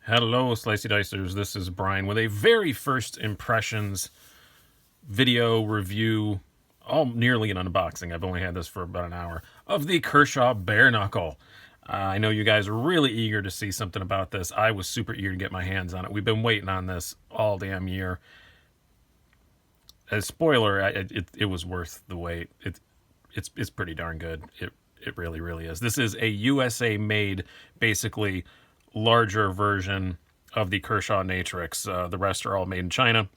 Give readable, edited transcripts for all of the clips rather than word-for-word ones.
Hello, Slicey Dicers. This is Brian with a very first impressions video review, nearly an unboxing. I've only had this for about an hour, of the Kershaw Bareknuckle. I know you guys are really eager to see something about this. I was super eager to get my hands on it. We've been waiting on this all damn year. As spoiler, it was worth the wait. It's pretty darn good. It really, really is. This is a USA made, basically, larger version of the Kershaw Atrix. The rest are all made in China.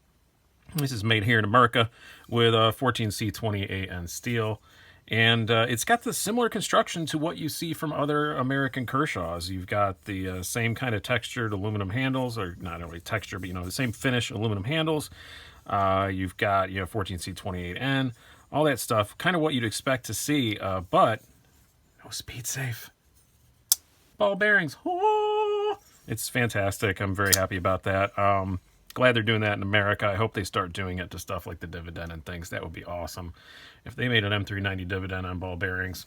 This is made here in America with 14C28N steel. And it's got the similar construction to what you see from other American Kershaws. You've got the same kind of textured aluminum handles, or not really texture, but the same finish aluminum handles. You've got 14C28N, all that stuff, kind of what you'd expect to see, but no speed safe. Ball bearings. Oh, it's fantastic. I'm very happy about that. Glad they're doing that in America. I hope they start doing it to stuff like the dividend and things. That would be awesome. If they made an M390 dividend on ball bearings,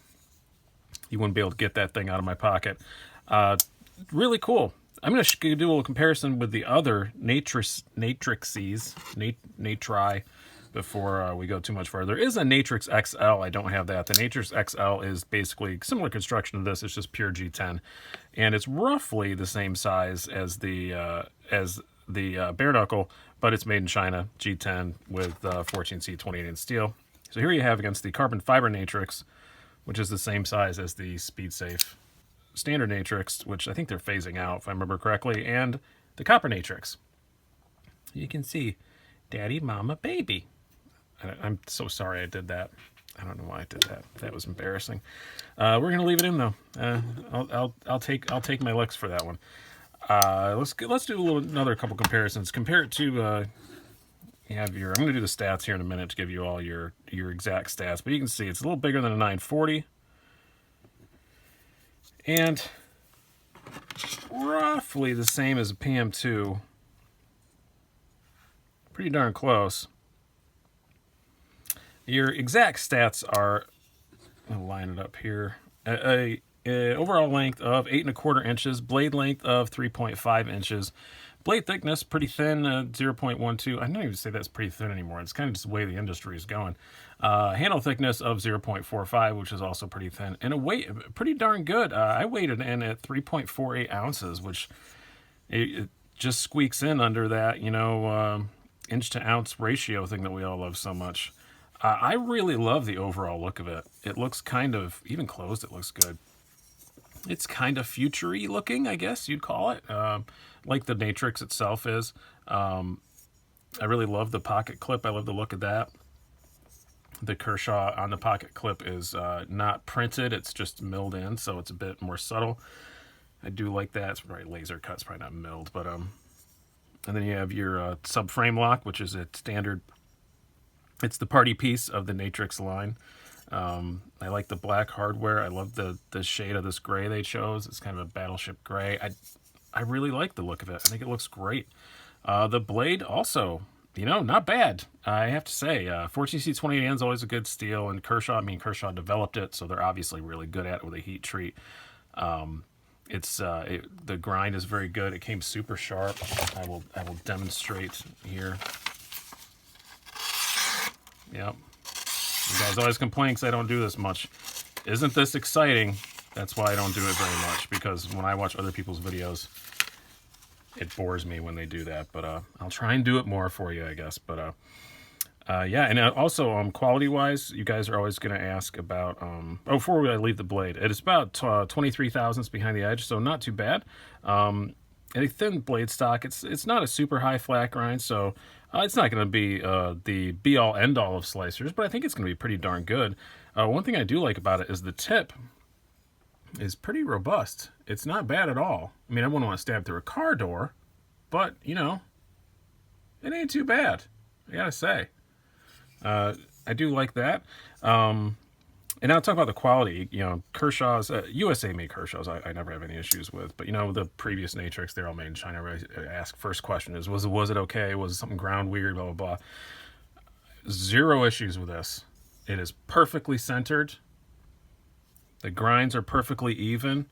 you wouldn't be able to get that thing out of my pocket. Really cool. I'm going to do a little comparison with the other Atrixes, Natri, before we go too much further. There is a Atrix Xl. I don't have that. The Atrix XL is basically similar construction to this. It's just pure G10, and it's roughly the same size as the Bareknuckle, but it's made in China, G10 with 14C28N steel. So here you have against the carbon fiber Atrix, which is the same size as the Speed Safe standard Atrix, which I think they're phasing out if I remember correctly, and the copper Atrix. You can see Daddy, Mama, Baby. I'm so sorry I did that. I don't know why I did that. That was embarrassing. We're gonna leave it in though. I'll take my licks for that one. Let's do another couple comparisons. Compare it to you have your. I'm gonna do the stats here in a minute to give you all your exact stats. But you can see it's a little bigger than a 940, and roughly the same as a PM2. Pretty darn close. Your exact stats are, I'll line it up here, a overall length of 8 1/4 inches, blade length of 3.5 inches, blade thickness pretty thin, 0.12. I don't even say that's pretty thin anymore. It's kind of just the way the industry is going. Handle thickness of 0.45, which is also pretty thin, and a weight pretty darn good. I weighed it in at 3.48 ounces, which it just squeaks in under that inch to ounce ratio thing that we all love so much. I really love the overall look of it. It looks kind of, even closed, it looks good. It's kind of future-y looking, I guess you'd call it, like the Atrix itself is. I really love the pocket clip. I love the look of that. The Kershaw on the pocket clip is not printed. It's just milled in, so it's a bit more subtle. I do like that. It's probably laser cut. It's probably not milled, but and then you have your Subframe Lock, which is a standard. It's the party piece of the Atrix line. I like the black hardware. I love the shade of this gray they chose. It's kind of a battleship gray. I really like the look of it. I think it looks great. The blade also, not bad. I have to say, 14C28N is always a good steel, and Kershaw developed it, so they're obviously really good at it with a heat treat. The grind is very good. It came super sharp. I will demonstrate here. Yep. You guys always complain because I don't do this much. Isn't this exciting? That's why I don't do it very much, because when I watch other people's videos, it bores me when they do that. But I'll try and do it more for you, I guess. But yeah, and also quality-wise, you guys are always going to ask about. Before I leave the blade, it is about 23 thousandths behind the edge, so not too bad. A thin blade stock. It's not a super high flat grind, so it's not going to be the be-all end-all of slicers, but I think it's going to be pretty darn good. One thing I do like about it is the tip is pretty robust. It's not bad at all. I mean, I wouldn't want to stab through a car door, but it ain't too bad, I gotta say. I do like that. And I'll talk about the quality. Kershaw's, USA-made Kershaws, I never have any issues with. But, the previous Atrix, they're all made in China. I ask first question is, was it okay? Was something ground weird? Blah, blah, blah. Zero issues with this. It is perfectly centered. The grinds are perfectly even.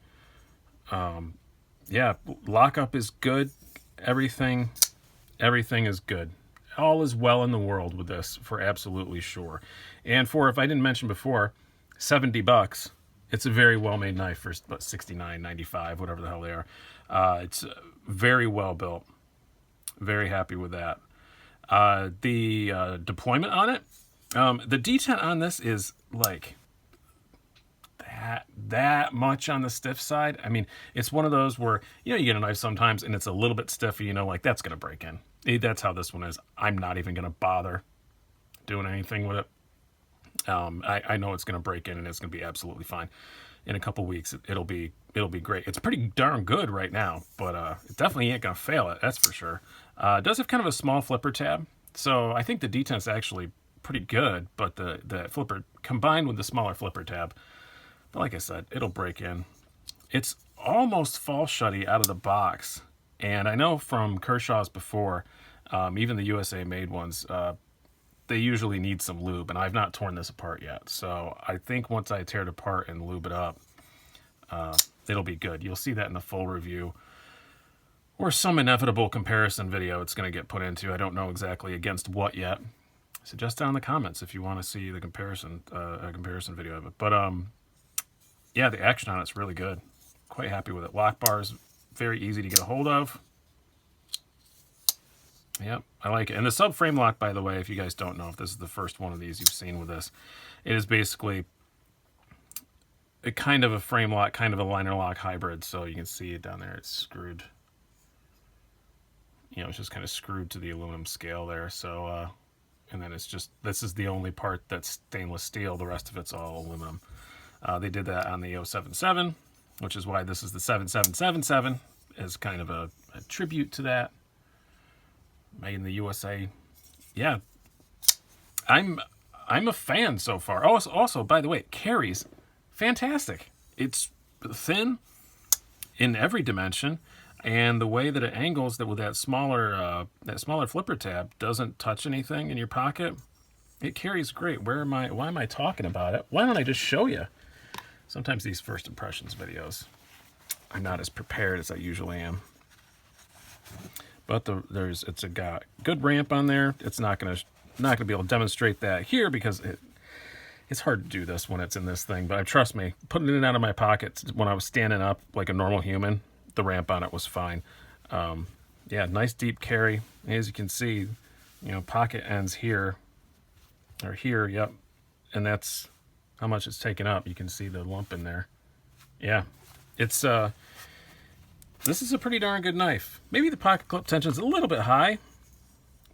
yeah, lockup is good. Everything is good. All is well in the world with this, for absolutely sure. And for, if I didn't mention before, $70. It's a very well-made knife for about $69.95, whatever the hell they are. It's very well built. Very happy with that. The deployment on it, the detent on this is like that much on the stiff side. I mean, it's one of those where, you know, you get a knife sometimes and it's a little bit stiffy, you know, like that's going to break in. That's how this one is. I'm not even going to bother doing anything with it. I know it's going to break in and it's going to be absolutely fine. In a couple weeks, it'll be great. It's pretty darn good right now, but it definitely ain't going to fail it. That's for sure. It does have kind of a small flipper tab, so I think the detent's actually pretty good, but the flipper combined with the smaller flipper tab, but like I said, it'll break in. It's almost fall shutty out of the box, and I know from Kershaw's before, even the USA made ones, they usually need some lube, and I've not torn this apart yet. So I think once I tear it apart and lube it up, it'll be good. You'll see that in the full review or some inevitable comparison video it's going to get put into. I don't know exactly against what yet. Suggest down in the comments if you want to see the comparison, a comparison video of it. But yeah, the action on it's really good. Quite happy with it. Lock bar is very easy to get a hold of. Yep, I like it. And the subframe lock, by the way, if you guys don't know, if this is the first one of these you've seen with this, it is basically a kind of a frame lock, kind of a liner lock hybrid. So you can see it down there. It's screwed. You know, it's just kind of screwed to the aluminum scale there. So, and then it's just, this is the only part that's stainless steel. The rest of it's all aluminum. They did that on the 077, which is why this is the 7777 as kind of a tribute to that. Made in the USA. Yeah, I'm a fan so far. Also, by the way, it carries fantastic. It's thin in every dimension, and the way that it angles, that with that smaller flipper tab, doesn't touch anything in your pocket. It carries great. Why am I talking about it? Why don't I just show you? Sometimes these first impressions videos, I'm not as prepared as I usually am. But it's got good ramp on there. It's not gonna be able to demonstrate that here because it's hard to do this when it's in this thing. But trust me, putting it out of my pocket when I was standing up like a normal human, the ramp on it was fine. Yeah, nice deep carry. As you can see, you know, pocket ends here or here. Yep, and that's how much it's taken up. You can see the lump in there. Yeah, it's this is a pretty darn good knife. Maybe the pocket clip tension's a little bit high,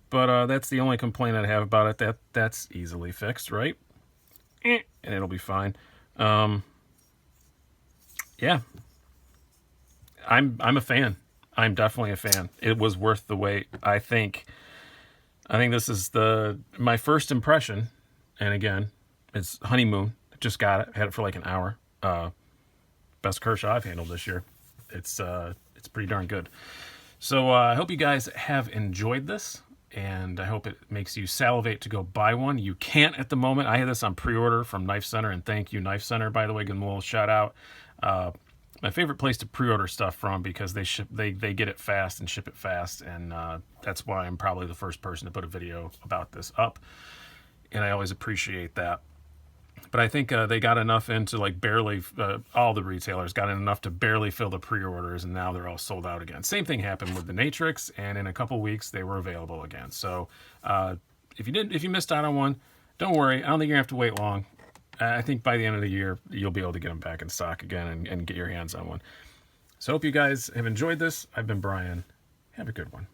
but that's the only complaint I'd have about it. That's easily fixed, right? And it'll be fine. Yeah, I'm a fan. I'm definitely a fan. It was worth the wait. I think this is my first impression, and again, it's honeymoon. Just got it. Had it for like an hour. Best Kershaw I've handled this year. It's pretty darn good. So I hope you guys have enjoyed this, and I hope it makes you salivate to go buy one. You can't at the moment. I had this on pre-order from Knife Center, and thank you, Knife Center, by the way. Give them a little shout out. My favorite place to pre-order stuff from, because they get it fast and ship it fast, and that's why I'm probably the first person to put a video about this up, and I always appreciate that. But I think they got enough into, like, barely, all the retailers got enough to barely fill the pre-orders, and now they're all sold out again. Same thing happened with the Atrix, and in a couple weeks they were available again. So if you missed out on one, don't worry. I don't think you're going to have to wait long. I think by the end of the year, you'll be able to get them back in stock again and get your hands on one. So I hope you guys have enjoyed this. I've been Brian. Have a good one.